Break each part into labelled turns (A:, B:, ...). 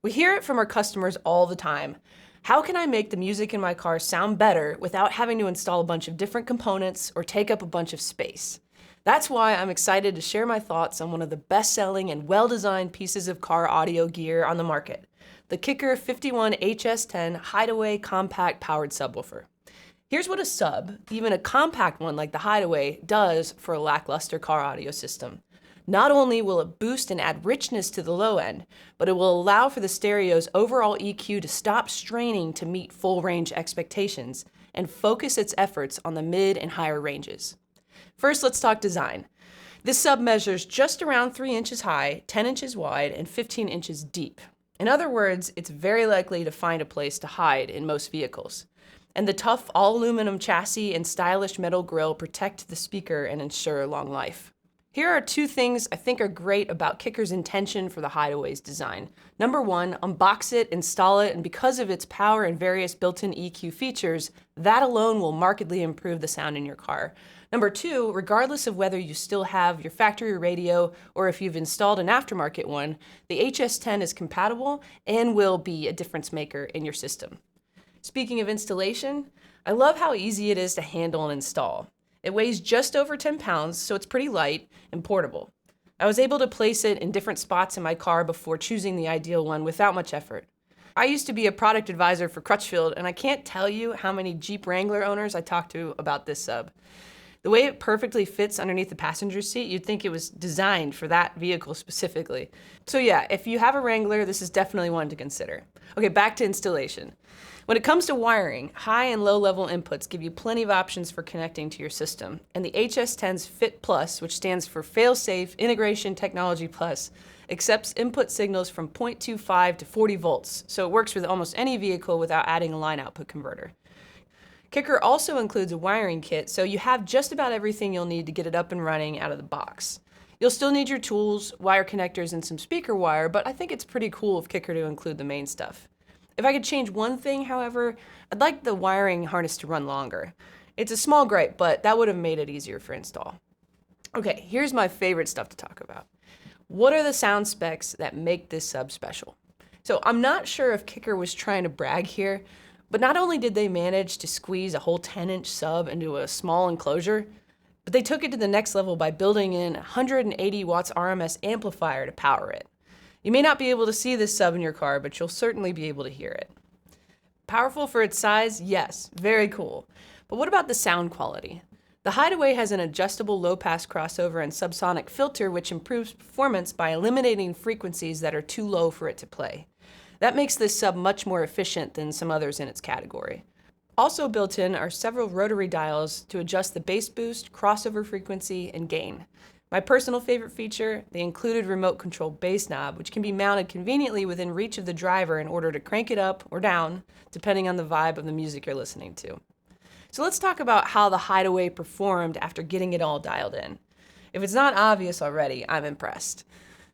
A: We hear it from our customers all the time. How can I make the music in my car sound better without having to install a bunch of different components or take up a bunch of space? That's why I'm excited to share my thoughts on one of the best-selling and well-designed pieces of car audio gear on the market, the Kicker 51 HS10 Hideaway compact powered subwoofer. Here's what a sub, even a compact one like the Hideaway, does for a lackluster car audio system. Not only will it boost and add richness to the low end, but it will allow for the stereo's overall EQ to stop straining to meet full range expectations and focus its efforts on the mid and higher ranges. First, let's talk design. This sub measures just around 3 inches high, 10 inches wide, and 15 inches deep. In other words, it's very likely to find a place to hide in most vehicles. And the tough all-aluminum chassis and stylish metal grille protect the speaker and ensure long life. Here are 2 things I think are great about Kicker's intention for the Hideaway's design. Number 1, unbox it, install it, and because of its power and various built-in EQ features, that alone will markedly improve the sound in your car. Number 2, regardless of whether you still have your factory radio or if you've installed an aftermarket one, the HS10 is compatible and will be a difference maker in your system. Speaking of installation, I love how easy it is to handle and install. It weighs just over 10 pounds, so it's pretty light and portable. I was able to place it in different spots in my car before choosing the ideal one without much effort. I used to be a product advisor for Crutchfield, and I can't tell you how many Jeep Wrangler owners I talked to about this sub. The way it perfectly fits underneath the passenger seat, you'd think it was designed for that vehicle specifically. So yeah, if you have a Wrangler, this is definitely one to consider. Okay, back to installation. When it comes to wiring, high and low level inputs give you plenty of options for connecting to your system. And the HS10's Fit Plus, which stands for Fail-Safe Integration Technology Plus, accepts input signals from 0.25 to 40 volts, so it works with almost any vehicle without adding a line output converter. Kicker also includes a wiring kit, so you have just about everything you'll need to get it up and running out of the box. You'll still need your tools, wire connectors, and some speaker wire, but I think it's pretty cool of Kicker to include the main stuff. If I could change one thing, however, I'd like the wiring harness to run longer. It's a small gripe, but that would have made it easier for install. Okay, here's my favorite stuff to talk about. What are the sound specs that make this sub special? So I'm not sure if Kicker was trying to brag here, but not only did they manage to squeeze a whole 10-inch sub into a small enclosure, but they took it to the next level by building in a 180 watts RMS amplifier to power it. You may not be able to see this sub in your car, but you'll certainly be able to hear it. Powerful for its size? Yes, very cool. But what about the sound quality? The Hideaway has an adjustable low-pass crossover and subsonic filter which improves performance by eliminating frequencies that are too low for it to play. That makes this sub much more efficient than some others in its category. Also built in are several rotary dials to adjust the bass boost, crossover frequency, and gain. My personal favorite feature, the included remote control bass knob, which can be mounted conveniently within reach of the driver in order to crank it up or down, depending on the vibe of the music you're listening to. So let's talk about how the Hideaway performed after getting it all dialed in. If it's not obvious already, I'm impressed.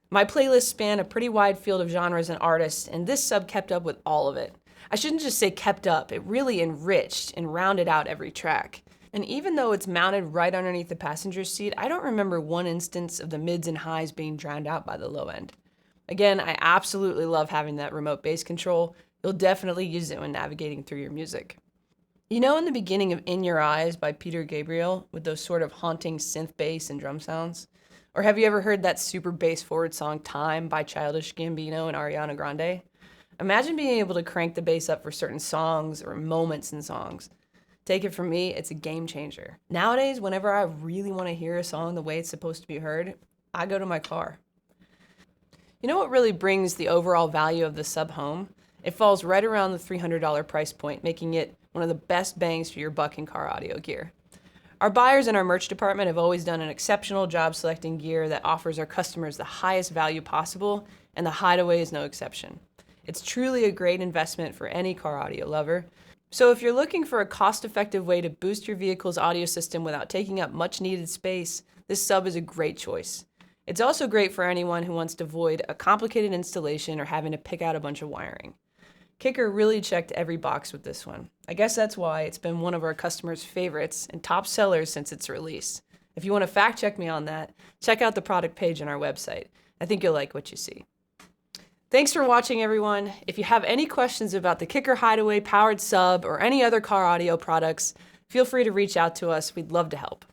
A: My playlists span a pretty wide field of genres and artists, and this sub kept up with all of it. I shouldn't just say kept up, it really enriched and rounded out every track. And even though it's mounted right underneath the passenger seat, I don't remember one instance of the mids and highs being drowned out by the low end. Again, I absolutely love having that remote bass control. You'll definitely use it when navigating through your music. You know in the beginning of In Your Eyes by Peter Gabriel, with those sort of haunting synth bass and drum sounds? Or have you ever heard that super bass forward song Time by Childish Gambino and Ariana Grande? Imagine being able to crank the bass up for certain songs or moments in songs. Take it from me, it's a game changer. Nowadays, whenever I really want to hear a song the way it's supposed to be heard, I go to my car. You know what really brings the overall value of the sub home? It falls right around the $300 price point, making it one of the best bangs for your buck in car audio gear. Our buyers in our merch department have always done an exceptional job selecting gear that offers our customers the highest value possible, and the Hideaway is no exception. It's truly a great investment for any car audio lover. So if you're looking for a cost-effective way to boost your vehicle's audio system without taking up much needed space, this sub is a great choice. It's also great for anyone who wants to avoid a complicated installation or having to pick out a bunch of wiring. Kicker really checked every box with this one. I guess that's why it's been one of our customers' favorites and top sellers since its release. If you want to fact check me on that, check out the product page on our website. I think you'll like what you see. Thanks for watching, everyone. If you have any questions about the Kicker Hideaway powered sub or any other car audio products, feel free to reach out to us. We'd love to help.